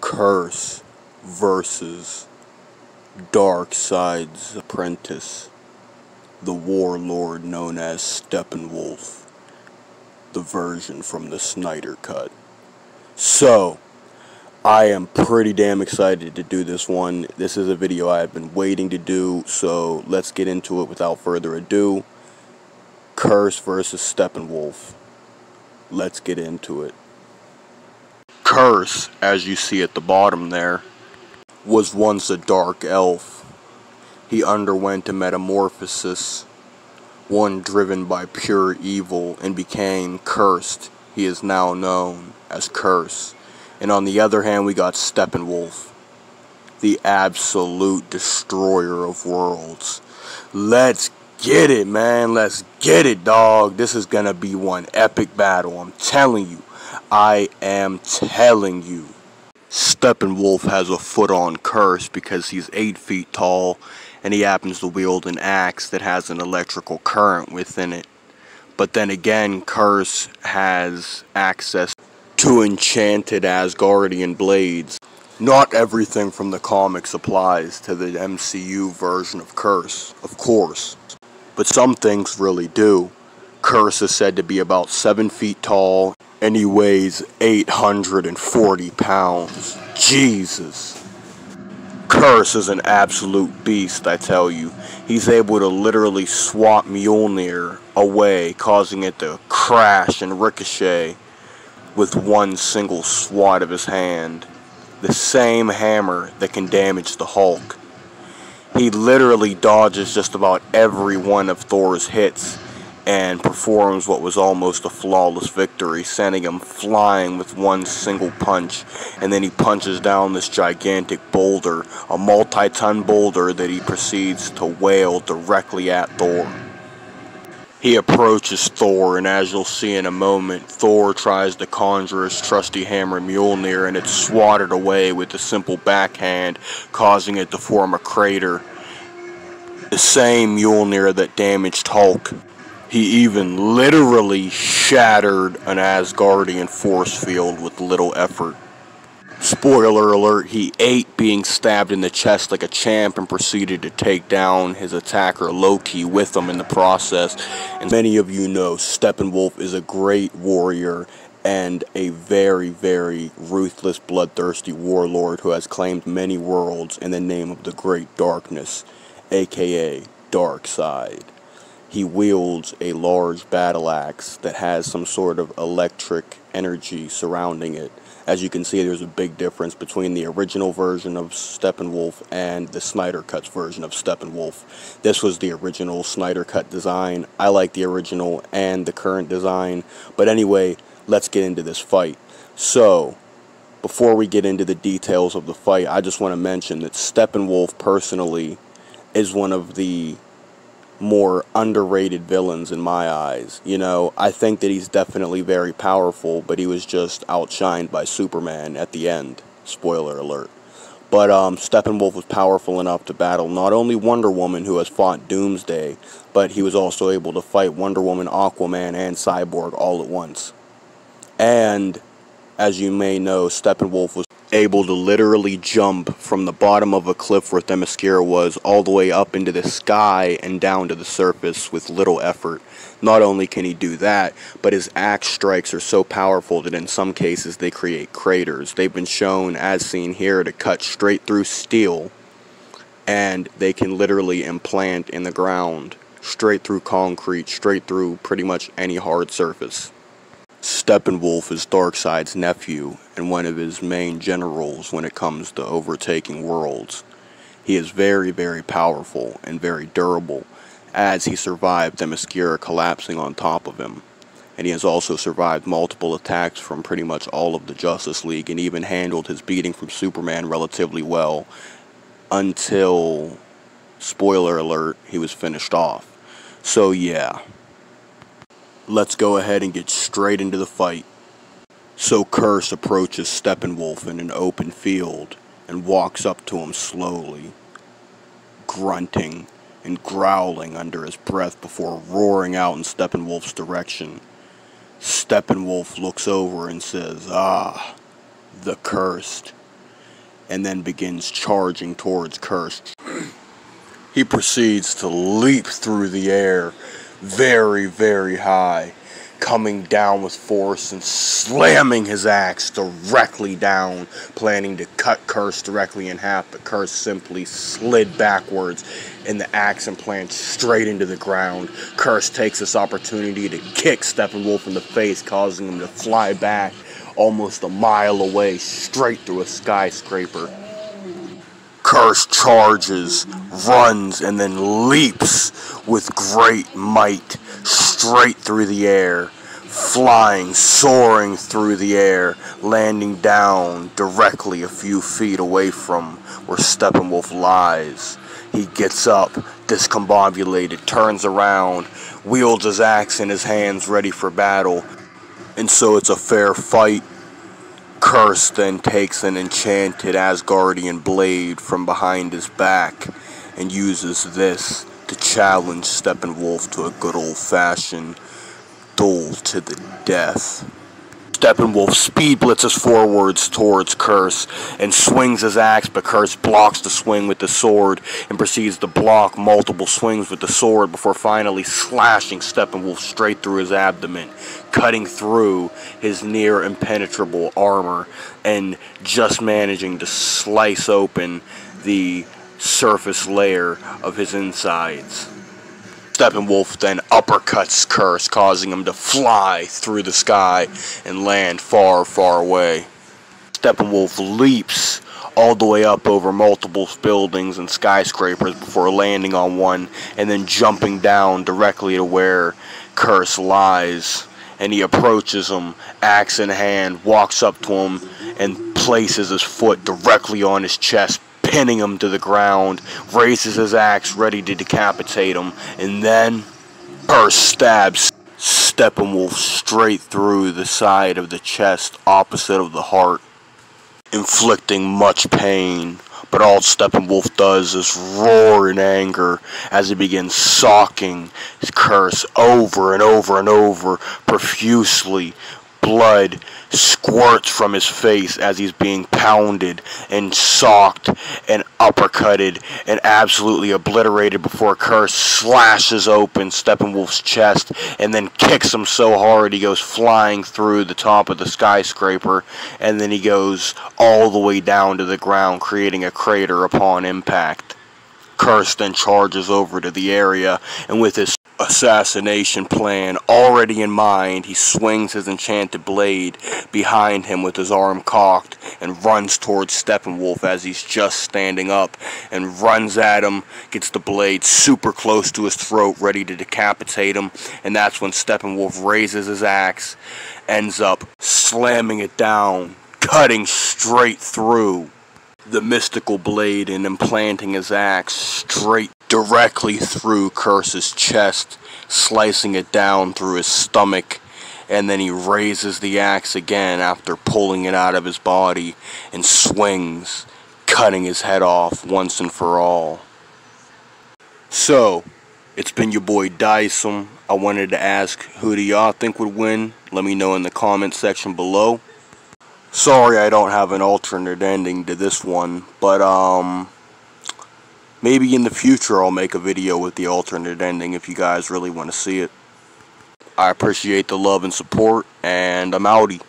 Kurse versus Darkseid's apprentice, the warlord known as Steppenwolf, the version from the Snyder Cut. So, I am pretty damn excited to do this one. This is a video I have been waiting to do, so let's get into it without further ado. Kurse versus Steppenwolf. Let's get into it. Kurse, as you see at the bottom there, was once a dark elf. He underwent a metamorphosis, one driven by pure evil, and became cursed. He is now known as Kurse. And on the other hand, we got Steppenwolf, the absolute destroyer of worlds. Let's get it, man. Let's get it, dog. This is gonna be one epic battle. I'm telling you. I am telling you. Steppenwolf has a foot on Kurse because he's 8 feet tall and he happens to wield an axe that has an electrical current within it. But then again, Kurse has access to enchanted Asgardian blades. Not everything from the comics applies to the MCU version of Kurse, of course, but some things really do. Kurse is said to be about 7 feet tall, and he weighs 840 pounds. Jesus. Kurse is an absolute beast, I tell you. He's able to literally swat Mjolnir away, causing it to crash and ricochet with one single swat of his hand. The same hammer that can damage the Hulk. He literally dodges just about every one of Thor's hits and performs what was almost a flawless victory, sending him flying with one single punch. And then he punches down this gigantic boulder, a multi-ton boulder that he proceeds to wail directly at Thor. He approaches Thor, and as you'll see in a moment, Thor tries to conjure his trusty hammer Mjolnir, and it's swatted away with a simple backhand, causing it to form a crater. The same Mjolnir that damaged Hulk. He even literally shattered an Asgardian force field with little effort. Spoiler alert, he ate being stabbed in the chest like a champ and proceeded to take down his attacker Loki with him in the process. And many of you know Steppenwolf is a great warrior and a very, very ruthless, bloodthirsty warlord who has claimed many worlds in the name of the Great Darkness, aka Darkseid. He wields a large battle axe that has some sort of electric energy surrounding it. As you can see, there's a big difference between the original version of Steppenwolf and the Snyder Cut's version of Steppenwolf. This was the original Snyder Cut design. I like the original and the current design. But anyway, let's get into this fight. So, before we get into the details of the fight, I just want to mention that Steppenwolf personally is one of the more underrated villains in my eyes. You know, I think that he's definitely very powerful, but he was just outshined by Superman at the end. Spoiler alert. But Steppenwolf was powerful enough to battle not only Wonder Woman, who has fought Doomsday, but he was also able to fight Wonder Woman, Aquaman, and Cyborg all at once. And, as you may know, Steppenwolf was able to literally jump from the bottom of a cliff where Themyscira was all the way up into the sky and down to the surface with little effort. Not only can he do that, but his axe strikes are so powerful that in some cases they create craters. They've been shown, as seen here, to cut straight through steel, and they can literally implant in the ground, straight through concrete, straight through pretty much any hard surface. Steppenwolf is Darkseid's nephew and one of his main generals when it comes to overtaking worlds. He is very, very powerful and very durable, as he survived Themyscira collapsing on top of him. And he has also survived multiple attacks from pretty much all of the Justice League, and even handled his beating from Superman relatively well until, spoiler alert, he was finished off. So yeah. Let's go ahead and get straight into the fight. So Kurse approaches Steppenwolf in an open field and walks up to him slowly, grunting and growling under his breath before roaring out in Steppenwolf's direction. Steppenwolf looks over and says, "Ah, the Kursed. and then begins charging towards Kursed. He proceeds to leap through the air very, very high, coming down with force and slamming his axe directly down, planning to cut Kurse directly in half, but Kurse simply slid backwards and the axe implants straight into the ground. Kurse takes this opportunity to kick Steppenwolf in the face, causing him to fly back almost a mile away, straight through a skyscraper. Kurse charges, runs, and then leaps with great might straight through the air, flying, soaring through the air, landing down directly a few feet away from where Steppenwolf lies. He gets up, discombobulated, turns around, wields his axe in his hands ready for battle, and so it's a fair fight. Kurse then takes an enchanted Asgardian blade from behind his back and uses this to challenge Steppenwolf to a good old-fashioned duel to the death. Steppenwolf speed blitzes forwards towards Kurse and swings his axe, but Kurse blocks the swing with the sword and proceeds to block multiple swings with the sword before finally slashing Steppenwolf straight through his abdomen, cutting through his near impenetrable armor and just managing to slice open the surface layer of his insides. Steppenwolf then uppercuts Kurse, causing him to fly through the sky and land far, far away. Steppenwolf leaps all the way up over multiple buildings and skyscrapers before landing on one and then jumping down directly to where Kurse lies. And he approaches him, axe in hand, walks up to him, and places his foot directly on his chest, pinning him to the ground, raises his axe ready to decapitate him, and then Kurse stabs Steppenwolf straight through the side of the chest opposite of the heart, inflicting much pain. But all Steppenwolf does is roar in anger as he begins socking his Kurse over and over and over profusely. Blood squirts from his face as he's being pounded and socked and uppercutted and absolutely obliterated before Kurse slashes open Steppenwolf's chest and then kicks him so hard he goes flying through the top of the skyscraper, and then he goes all the way down to the ground, creating a crater upon impact. Kurse then charges over to the area, and with his assassination plan already in mind, he swings his enchanted blade behind him with his arm cocked and runs towards Steppenwolf as he's just standing up, and runs at him, gets the blade super close to his throat, ready to decapitate him, and that's when Steppenwolf raises his axe, ends up slamming it down, cutting straight through the mystical blade and implanting his axe straight directly through Kurse's chest, slicing it down through his stomach, and then he raises the axe again after pulling it out of his body and swings, cutting his head off once and for all. So, it's been your boy Dysum. I wanted to ask, who do y'all think would win? Let me know in the comment section below. Sorry I don't have an alternate ending to this one, but maybe in the future I'll make a video with the alternate ending if you guys really want to see it. I appreciate the love and support, and I'm outie.